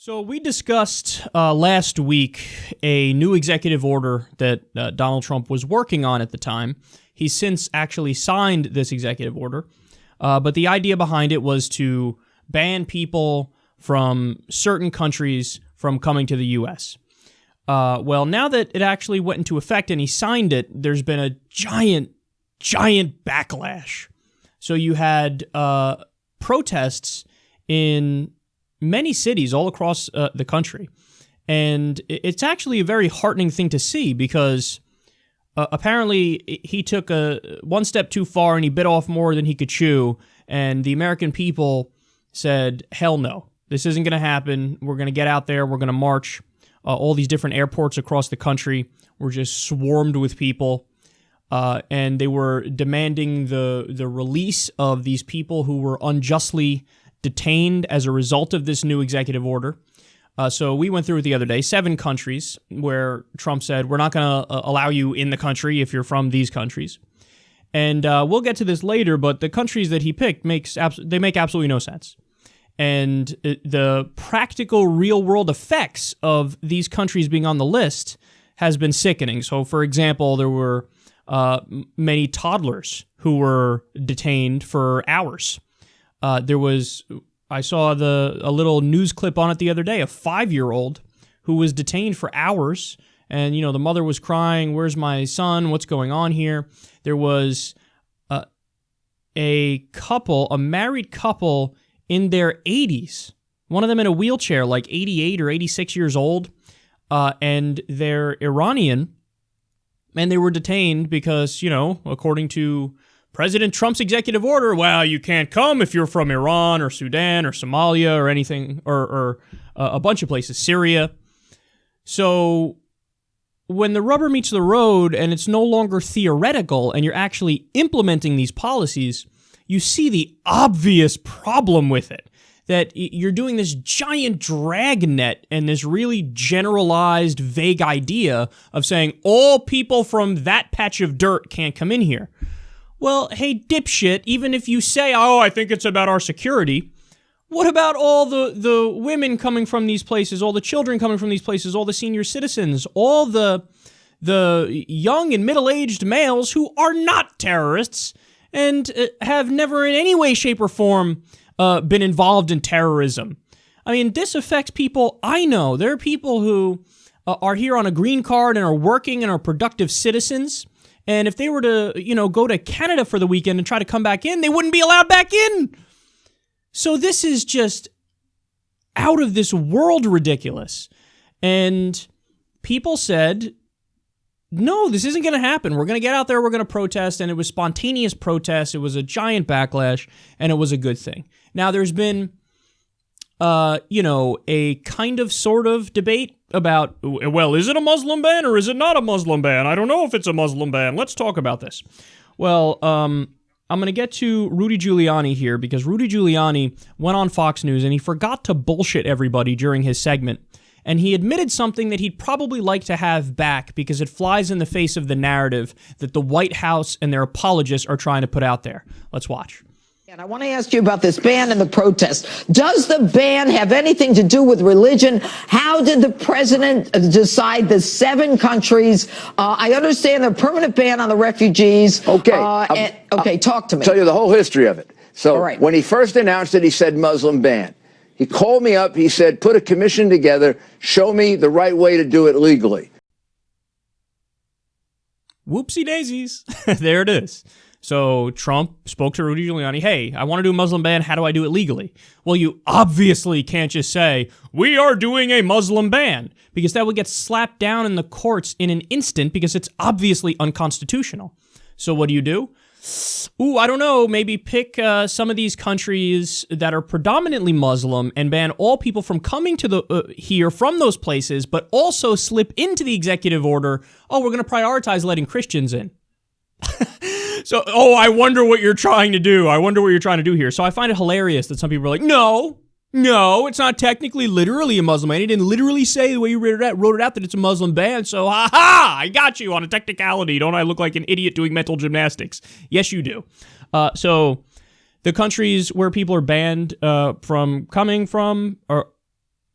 So we discussed last week a new executive order that Donald Trump was working on at the time. He's since actually signed this executive order, but the idea behind it was to ban people from certain countries from coming to the U.S. Well, now that it actually went into effect and he signed it, there's been a giant backlash. So you had protests in many cities all across the country. And it's actually a very heartening thing to see because apparently he took one step too far and he bit off more than he could chew. And the American people said, hell no, this isn't going to happen. We're going to get out there. We're going to march. All these different airports across the country were just swarmed with people. And they were demanding the release of these people who were unjustly detained as a result of this new executive order. So we went through it the other day, 7 countries where Trump said, we're not going to allow you in the country if you're from these countries. And we'll get to this later, but the countries that he picked make absolutely no sense. And the practical real-world effects of these countries being on the list has been sickening. So, for example, there were many toddlers who were detained for hours. I saw a little news clip on it the other day, a 5-year-old who was detained for hours, and, the mother was crying, where's my son, what's going on here? There was a married couple in their 80s, one of them in a wheelchair, like 88 or 86 years old, and they're Iranian, and they were detained because, according to President Trump's executive order, well, you can't come if you're from Iran or Sudan or Somalia or anything, or a bunch of places, Syria. So when the rubber meets the road and it's no longer theoretical and you're actually implementing these policies, you see the obvious problem with it, that you're doing this giant dragnet and this really generalized, vague idea of saying all people from that patch of dirt can't come in here. Well, hey, dipshit, even if you say, I think it's about our security, what about all the women coming from these places, all the children coming from these places, all the senior citizens, all the young and middle-aged males who are not terrorists and have never in any way, shape, or form been involved in terrorism? I mean, this affects people I know. There are people who are here on a green card and are working and are productive citizens. And if they were to, go to Canada for the weekend and try to come back in, they wouldn't be allowed back in. So this is just out of this world ridiculous. And people said, no, this isn't going to happen. We're going to get out there, we're going to protest. And it was spontaneous protest. It was a giant backlash, and it was a good thing. Now, there's been, a kind of sort of debate about, well, is it a Muslim ban or is it not a Muslim ban? I don't know if it's a Muslim ban. Let's talk about this. Well, I'm going to get to Rudy Giuliani here because Rudy Giuliani went on Fox News and he forgot to bullshit everybody during his segment. And he admitted something that he'd probably like to have back because it flies in the face of the narrative that the White House and their apologists are trying to put out there. Let's watch. And I want to ask you about this ban and the protest. Does the ban have anything to do with religion? How did the president decide the 7 countries? I understand the permanent ban on the refugees. Okay. Talk to me. Tell you the whole history of it. So right. When he first announced it, he said Muslim ban. He called me up. He said, put a commission together. Show me the right way to do it legally. Whoopsie daisies. There it is. So Trump spoke to Rudy Giuliani, hey, I want to do a Muslim ban. How do I do it legally? Well, you obviously can't just say, we are doing a Muslim ban, because that would get slapped down in the courts in an instant because it's obviously unconstitutional. So what do? I don't know, maybe pick some of these countries that are predominantly Muslim and ban all people from coming to here from those places, but also slip into the executive order, we're going to prioritize letting Christians in. So, I wonder what you're trying to do. I wonder what you're trying to do here. So I find it hilarious that some people are like, no, it's not technically literally a Muslim ban. He didn't literally say the way you wrote it out that it's a Muslim ban. So, I got you on a technicality. Don't I look like an idiot doing mental gymnastics? Yes, you do. So the countries where people are banned from coming from are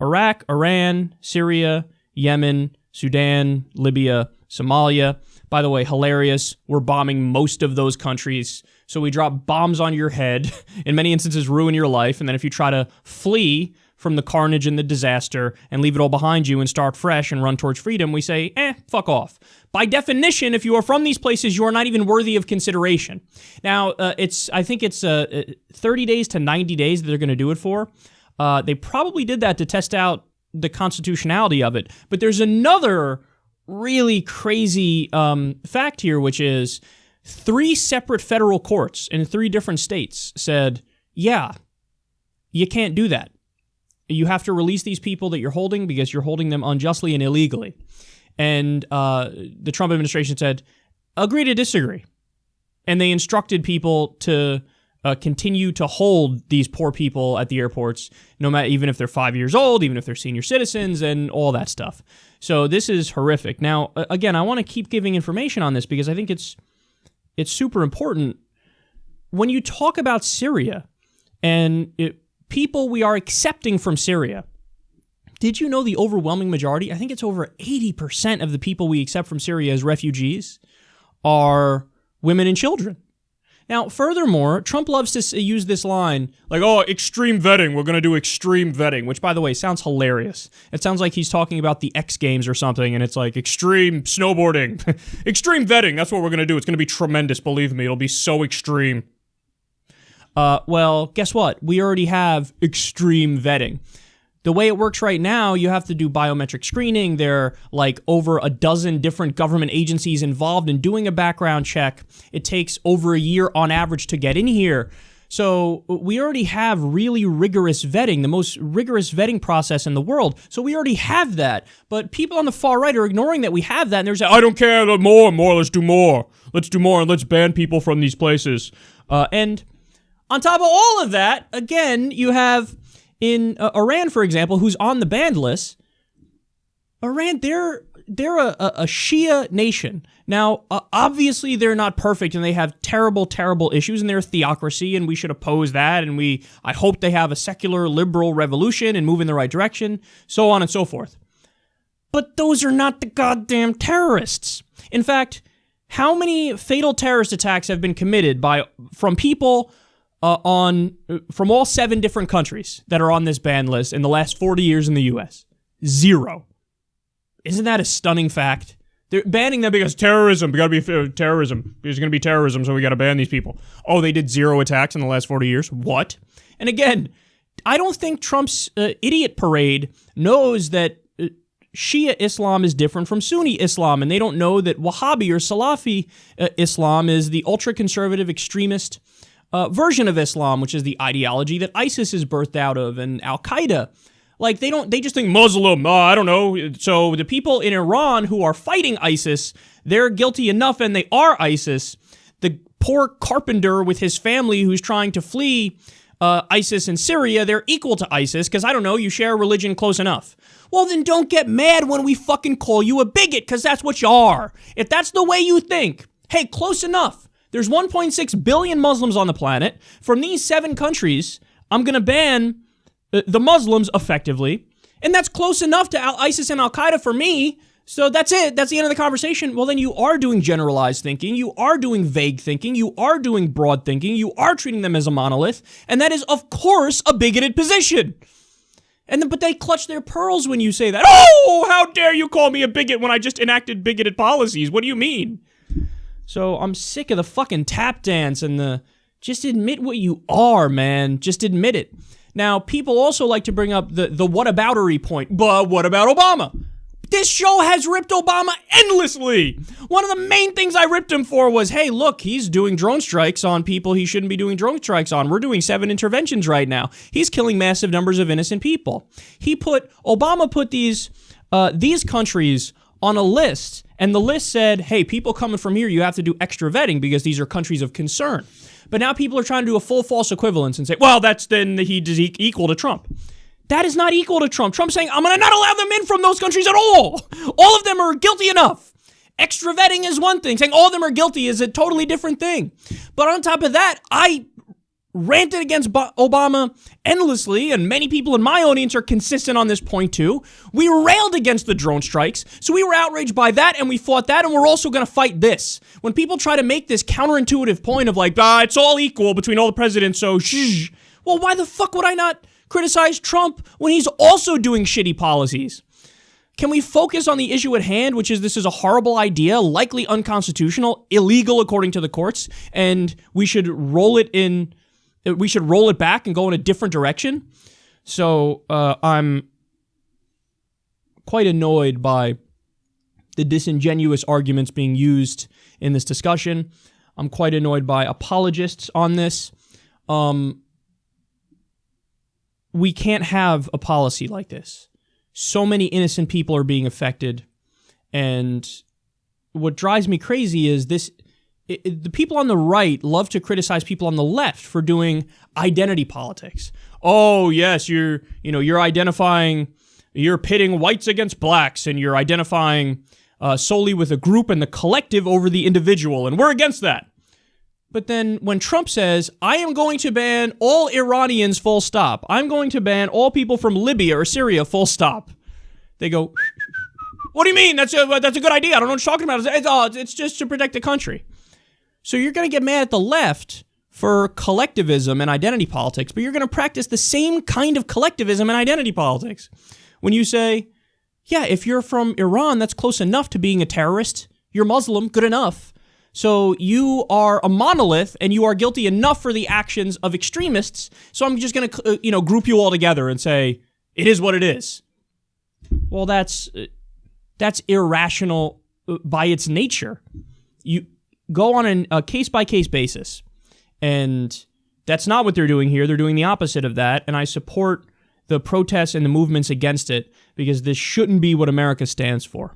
Iraq, Iran, Syria, Yemen, Sudan, Libya, Somalia. By the way, hilarious. We're bombing most of those countries. So we drop bombs on your head, in many instances ruin your life, and then if you try to flee from the carnage and the disaster and leave it all behind you and start fresh and run towards freedom, we say, fuck off. By definition, if you are from these places, you are not even worthy of consideration. Now, I think it's 30 days to 90 days that they're going to do it for. They probably did that to test out the constitutionality of it. But there's another really crazy fact here, which is 3 separate federal courts in 3 different states said, yeah, you can't do that. You have to release these people that you're holding because you're holding them unjustly and illegally. And the Trump administration said, agree to disagree. And they instructed people to continue to hold these poor people at the airports, no matter, even if they're 5 years old, even if they're senior citizens, and all that stuff. So this is horrific. Now, again, I want to keep giving information on this because I think it's super important. When you talk about Syria and people we are accepting from Syria, did you know the overwhelming majority, I think it's over 80% of the people we accept from Syria as refugees are women and children. Now, furthermore, Trump loves to use this line, like, oh, extreme vetting, we're going to do extreme vetting, which, by the way, sounds hilarious. It sounds like he's talking about the X Games or something, and it's like, extreme snowboarding. Extreme vetting, that's what we're going to do. It's going to be tremendous, believe me. It'll be so extreme. Well, guess what? We already have extreme vetting. The way it works right now, you have to do biometric screening. There are like over a dozen different government agencies involved in doing a background check. It takes over a year on average to get in here. So we already have really rigorous vetting, the most rigorous vetting process in the world. So we already have that. But people on the far right are ignoring that we have that. And they're saying, I don't care, more, let's do more. Let's do more and let's ban people from these places. And on top of all of that, again, you have in Iran, for example, who's on the banned list. Iran, they're a Shia nation. Now, obviously, they're not perfect, and they have terrible, terrible issues, and they're a theocracy, and we should oppose that, and I hope they have a secular, liberal revolution and move in the right direction, so on and so forth. But those are not the goddamn terrorists. In fact, how many fatal terrorist attacks have been committed from people from all 7 different countries that are on this ban list in the last 40 years in the U.S.? 0. Isn't that a stunning fact? They're banning them because terrorism. We gotta be terrorism. There's gonna be terrorism, so we gotta ban these people. Oh, they did 0 attacks in the last 40 years? What? And again, I don't think Trump's idiot parade knows that Shia Islam is different from Sunni Islam, and they don't know that Wahhabi or Salafi Islam is the ultra-conservative extremist version of Islam, which is the ideology that ISIS is birthed out of, and Al-Qaeda. Like, they just think Muslim, I don't know. So the people in Iran who are fighting ISIS, they're guilty enough, and they are ISIS. The poor carpenter with his family who's trying to flee ISIS in Syria, they're equal to ISIS, because, I don't know, you share a religion close enough. Well, then don't get mad when we fucking call you a bigot, because that's what you are. If that's the way you think, hey, close enough. There's 1.6 billion Muslims on the planet. From these 7 countries, I'm going to ban the Muslims effectively. And that's close enough to ISIS and Al-Qaeda for me. So that's it. That's the end of the conversation. Well, then you are doing generalized thinking. You are doing vague thinking. You are doing broad thinking. You are treating them as a monolith. And that is, of course, a bigoted position. But they clutch their pearls when you say that. Oh, how dare you call me a bigot when I just enacted bigoted policies? What do you mean? So I'm sick of the fucking tap dance and just admit what you are, man. Just admit it. Now, people also like to bring up the whataboutery point. But what about Obama? This show has ripped Obama endlessly. One of the main things I ripped him for was, hey, look, he's doing drone strikes on people he shouldn't be doing drone strikes on. We're doing 7 interventions right now. He's killing massive numbers of innocent people. Obama put these countries on a list, and the list said, hey, people coming from here, you have to do extra vetting because these are countries of concern. But now people are trying to do a full false equivalence and say, well, he's equal to Trump. That is not equal to Trump. Trump's saying, I'm going to not allow them in from those countries at all. All of them are guilty enough. Extra vetting is one thing. Saying all of them are guilty is a totally different thing. But on top of that, I ranted against Obama endlessly, and many people in my audience are consistent on this point too. We railed against the drone strikes, so we were outraged by that, and we fought that, and we're also going to fight this. When people try to make this counterintuitive point of like, it's all equal between all the presidents, so shh. Well, why the fuck would I not criticize Trump when he's also doing shitty policies? Can we focus on the issue at hand, which is this is a horrible idea, likely unconstitutional, illegal according to the courts, and we should roll it back and go in a different direction? So I'm quite annoyed by the disingenuous arguments being used in this discussion. I'm quite annoyed by apologists on this. We can't have a policy like this. So many innocent people are being affected, and what drives me crazy is the people on the right love to criticize people on the left for doing identity politics. Oh, yes, you're pitting whites against blacks, and you're identifying solely with a group and the collective over the individual, and we're against that. But then when Trump says, I am going to ban all Iranians full stop, I'm going to ban all people from Libya or Syria full stop, they go, what do you mean? That's a good idea. I don't know what you're talking about. It's just to protect the country. So you're going to get mad at the left for collectivism and identity politics, but you're going to practice the same kind of collectivism and identity politics. When you say, yeah, if you're from Iran, that's close enough to being a terrorist. You're Muslim, good enough. So you are a monolith, and you are guilty enough for the actions of extremists. So I'm just going to, group you all together and say it is what it is. Well, that's irrational by its nature. You go on a case-by-case basis, and that's not what they're doing here. They're doing the opposite of that, and I support the protests and the movements against it because this shouldn't be what America stands for.